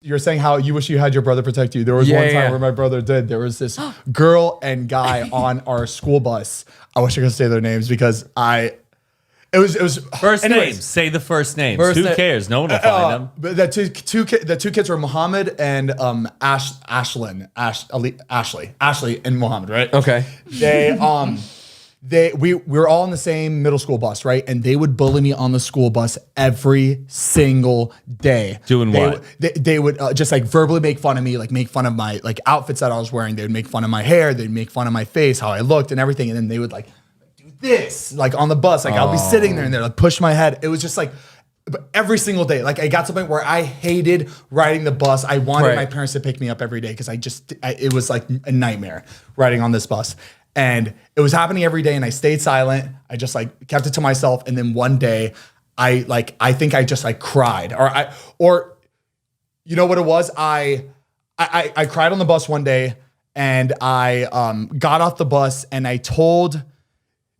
You're saying how you wish you had your brother protect you. There was one time where my brother did. There was this girl and guy on our school bus. I wish I could say their names because it was first names. Say the first names. Who cares? No one will find them. But the two kids were Muhammad and Ashley and Muhammad, right? Okay. We were all in the same middle school bus, right? And they would bully me on the school bus every single day. Doing what? They would just like verbally make fun of me, like make fun of my like outfits that I was wearing. They would make fun of my hair. They'd make fun of my face, how I looked and everything. And then they would like do this, like on the bus. Like I'll be sitting there and they're like push my head. It was just like every single day. Like I got to the point where I hated riding the bus. I wanted my parents to pick me up every day because it was like a nightmare riding on this bus. And it was happening every day and I stayed silent. I just like kept it to myself. And then one day I think I just like cried or you know what it was? I cried on the bus one day and I got off the bus and I told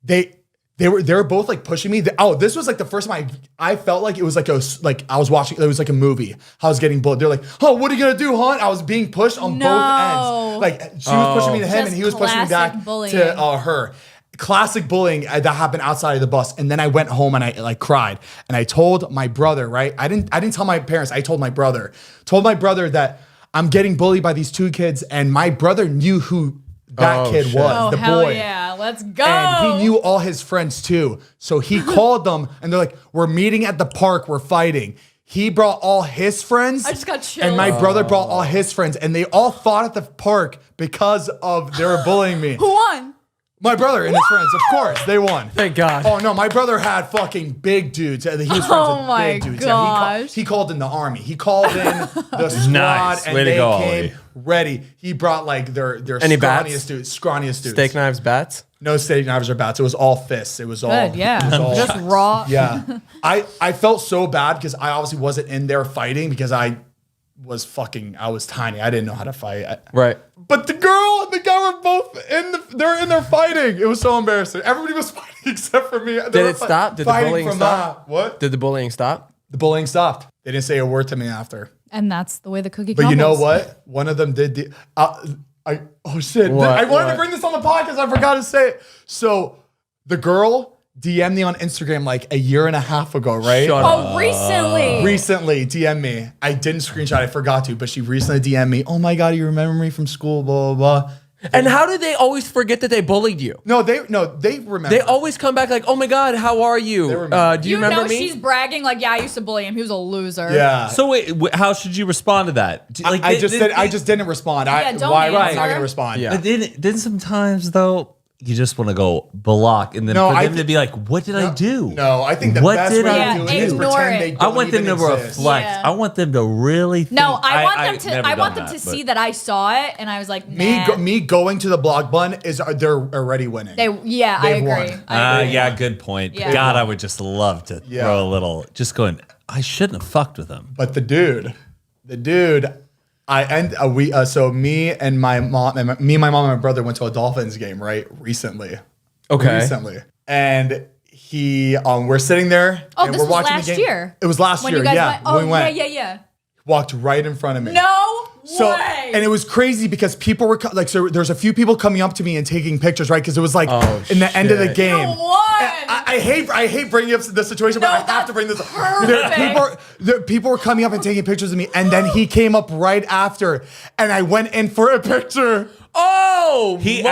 they were both like pushing me. This was like the first time I felt like it was like I was watching, it was like a movie. I was getting bullied. They're like, oh, what are you gonna do, hon? I was being pushed on both ends. Like she was pushing me to him and he was pushing me back to her. Classic bullying that happened outside of the bus. And then I went home and I like cried. And I told my brother, right? I didn't tell my parents. I told my brother. Told my brother that I'm getting bullied by these two kids. And my brother knew who that kid was, the boy. Yeah, let's go. And he knew all his friends too. So he called them and they're like, we're meeting at the park, we're fighting. He brought all his friends. I just got chills. And my brother brought all his friends. And they all fought at the park because of they were bullying me. Who won? My brother and his friends, of course, they won. Thank God. Oh no, my brother had fucking big dudes. He was friends with big dudes. Yeah, he called in the army. He called in the squad, Nice. and Way to they go, came Ollie. ready. He brought like their Any scrawniest dudes. Steak knives, bats? No steak knives or bats. It was all fists. It was all Good, yeah. it was all- Just raw. Yeah, I felt so bad because I obviously wasn't in there fighting because I was tiny. I didn't know how to fight. Right. But the girl and the guy were both they're in there fighting. It was so embarrassing. Everybody was fighting except for me. Did it stop? Did the bullying stop? What? Did the bullying stop? The bullying stopped. They didn't say a word to me after. And that's the way the cookie But crumbles. you know what? One of them did. Oh shit! What? I wanted to bring this on the podcast. I forgot to say it. So the girl DM'd me on Instagram like a year and a half ago, right? Shut up. Oh, recently. Recently DM'd me. I didn't screenshot. I forgot to, but she recently DM'd me. Oh my god, you remember me from school? Blah blah blah. And how do they always forget that they bullied you? No, they remember. They always come back like, oh my God, how are you? remember. Do you remember me? She's bragging like, yeah, I used to bully him. He was a loser. Yeah. So wait, how should you respond to that? I just didn't respond. Yeah, don't I'm not answer. going to respond. Yeah. Then sometimes though you just want to go block, and then No, for them to be like, what did I do? No, I think the What best did way I to do it do? is Ignore pretend it. they don't I want them to even exist. reflect. Yeah. I want them to really think. No, I want I've them never done to that, see but- that I saw it, and I was like, nah. Me going to the blog bun is they're already winning. I They've agree. won. I agree. Yeah, good point. Yeah. God, I would just love to Yeah. throw a little, just going, I shouldn't have fucked with him. But the dude, so me and my mom and my brother went to a Dolphins game recently. Okay. Recently, and he we're sitting there. Oh, and this we're was watching last the game. year. It was last When year. you guys Yeah, went, oh, when we went. yeah. Walked right in front of me. No So way. and it was crazy because people were so there's a few people coming up to me and taking pictures, right? Because it was like in the end of the shit. game. You won. I hate bringing up this situation, but No, I have to bring this up. perfect. People were coming up and taking pictures of me, and then he came up right after, and I went in for a picture. Oh! He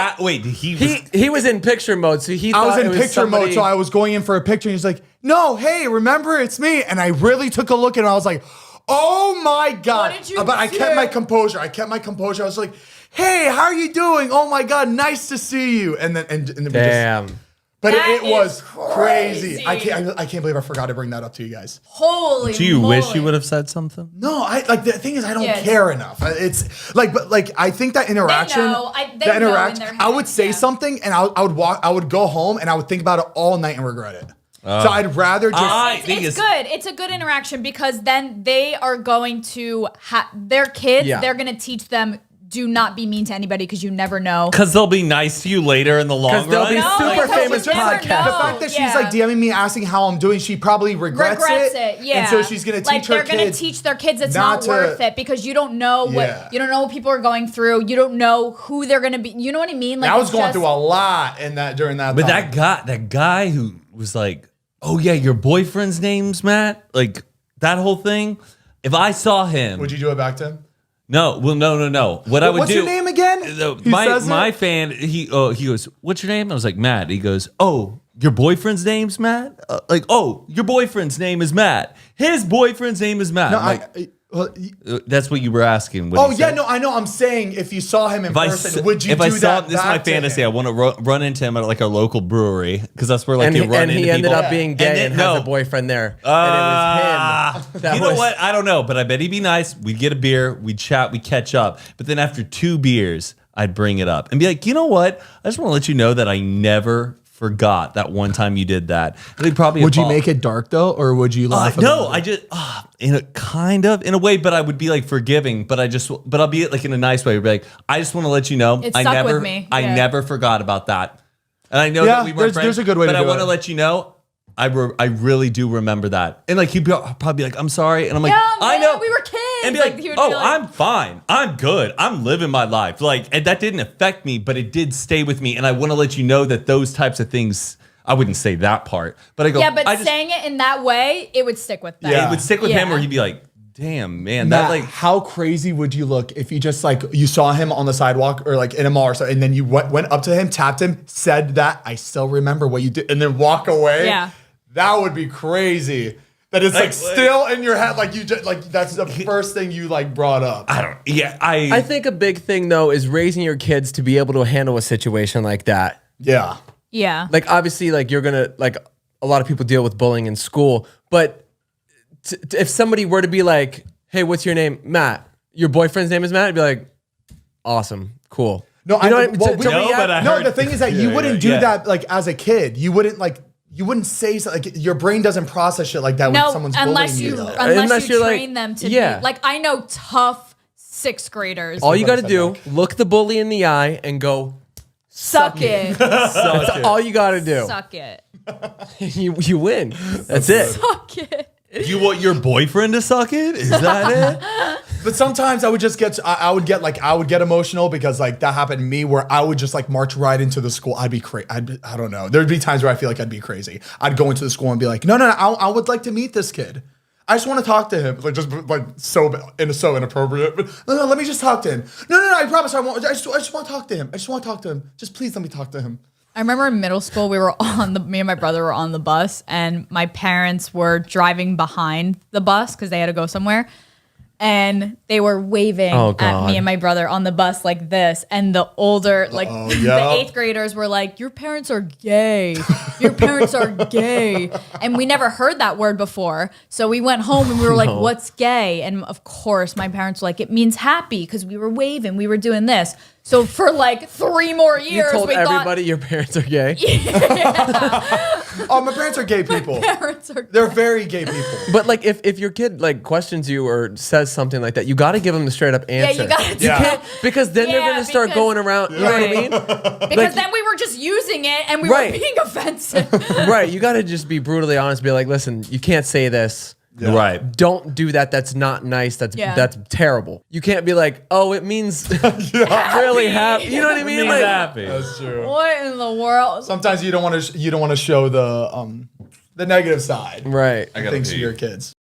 He was in picture mode, so he I thought was in it was picture somebody- mode, so I was going in for a picture, and he's like, "No, hey, remember it's me." And I really took a look, and I was like, "Oh my god!" What did you But I do? kept my composure. I was like, "Hey, how are you doing? Oh my god, nice to see you." And then we just. Damn. But That it was is crazy. crazy. I can't believe I forgot to bring that up to you guys. Holy Do you moly. wish you would have said something? No, the thing is I don't Yeah, care enough. It's like, but like I think that interaction, know. They know in their I would heads, say yeah. something and I would go home and I would think about it all night and regret it. So I'd rather just. I think It's good. It's a good interaction because then they are going to their kids. Yeah. They're going to teach them do not be mean to anybody because you never know. Because they'll be nice to you later in the long run. they'll be super because famous you never podcast. know. The fact that she's Yeah. like DMing me asking how I'm doing, she probably regrets it. Yeah. And so she's gonna teach her they're gonna kids teach their kids it's not not to- worth it because you don't know what you don't know what people are going through. You don't know who they're gonna be. You know what I mean? Like I was it's going just- through a lot in that during that But time. that guy who was like, oh yeah, your boyfriend's name's Matt? Like, that whole thing. If I saw him. Would you do it back to him? No, well, no. What I would What's do. your name again? He says My it? fan, he goes, what's your name? I was like, Matt. He goes, oh, your boyfriend's name's Matt? Like, oh, your boyfriend's name is Matt. His boyfriend's name is Matt. No, I'm like, well, that's what you were asking. What oh he yeah, said. no, I know. I'm saying if you saw him in person, would you if do I saw that? him, this is my back to fantasy. him? I want to run into him at like a local brewery because that's where like And you he, run and into he ended people. up being gay and has a boyfriend there. And it was him. That You know was- what? I don't know, but I bet he'd be nice. We'd get a beer, we'd chat, we'd catch up. But then after 2 beers, I'd bring it up and be like, you know what? I just want to let you know that I never forgot that one time you did that. And they'd probably Would you make it dark though, or would you laugh? no, about I it? just in a kind of in a way, but I would be like forgiving, but I'll be like in a nice way. I'd be like, I just want to let you know, It I stuck never, with me. I Yeah. never forgot about that, and I know Yeah, that we weren't there's friends. a good way but to I do want to it. let you know, I really do remember that, and like he'd probably be like, I'm sorry, and I'm like, Yeah, I man, know, we were kids. and be Like, like, he would be oh, like- I'm fine, I'm good, I'm living my life, like, and that didn't affect me, but it did stay with me, and I want to let you know that those types of things. I wouldn't say that part, but I go. Yeah, but I just, saying it in that way, it would stick with them. Yeah. it would stick with him, Yeah. or he'd be like, damn, man, Matt, that like. how crazy would you look if you just like you saw him on the sidewalk or like in a mall or something, and then you went up to him, tapped him, said that I still remember what you did, and then walk away? Yeah. That would be crazy. That it's like still in your head, like you just like that's the first thing you like brought up. I think a big thing though is raising your kids to be able to handle a situation like that. Yeah. Yeah. Like obviously, like you're gonna like a lot of people deal with bullying in school, but if somebody were to be like, "Hey, what's your name, Matt? Your boyfriend's name is Matt," I'd be like, "Awesome, cool." No, you know I, what I mean? well, To we- react- but I no. heard- The thing is that you Yeah, wouldn't yeah, do yeah. that like as a kid. You wouldn't say something like your brain doesn't process shit like that when No, someone's unless bullying you you. Unless you you're like- train them to yeah. be like I know tough 6th graders. all you got to Everybody do, look the bully in the eye and go, suck it. that's all you got to do. Suck it. You win. That's it. Suck it. You want your boyfriend to suck it? Is that it? But sometimes I would just I would get emotional because like that happened to me where I would just like march right into the school. I'd be crazy. I don't know. There'd be times where I feel like I'd be crazy. I'd go into the school and be like, no, I would like to meet this kid. I just want to talk to him. Like just like so inappropriate. But no, let me just talk to him. No, I promise I won't. I just want to talk to him. I just want to talk to him. Just please let me talk to him. I remember in middle school, me and my brother were on the bus, and my parents were driving behind the bus because they had to go somewhere. And they were waving Oh, at God. me and my brother on the bus like this. And the older, like yeah. the 8th graders were like, your parents are gay. Your parents are gay. And we never heard that word before. So we went home and we were like, what's gay? And of course, my parents were like, it means happy because we were waving. We were doing this. So for like 3 more You years, told we everybody your parents are gay. Oh, my parents are gay people. thought parents are They're very gay people. But like if your kid like questions you or says something like that, you got to give them the straight up answer. you gotta do Yeah. that. Because then they're Yeah, going to start because- going around. You know what I mean? Because then we were just using it and we Right. were being offensive. Right. You got to just be brutally honest. Be like, listen, you can't say this. Right. Don't do that. That's not nice. That's Yeah. that's terrible. You can't be like, oh, it means really happy. You know what I mean? Means Like, happy. That's true. What in the world? Sometimes you don't want to show the negative side. right. I gotta Things to pee. your kids.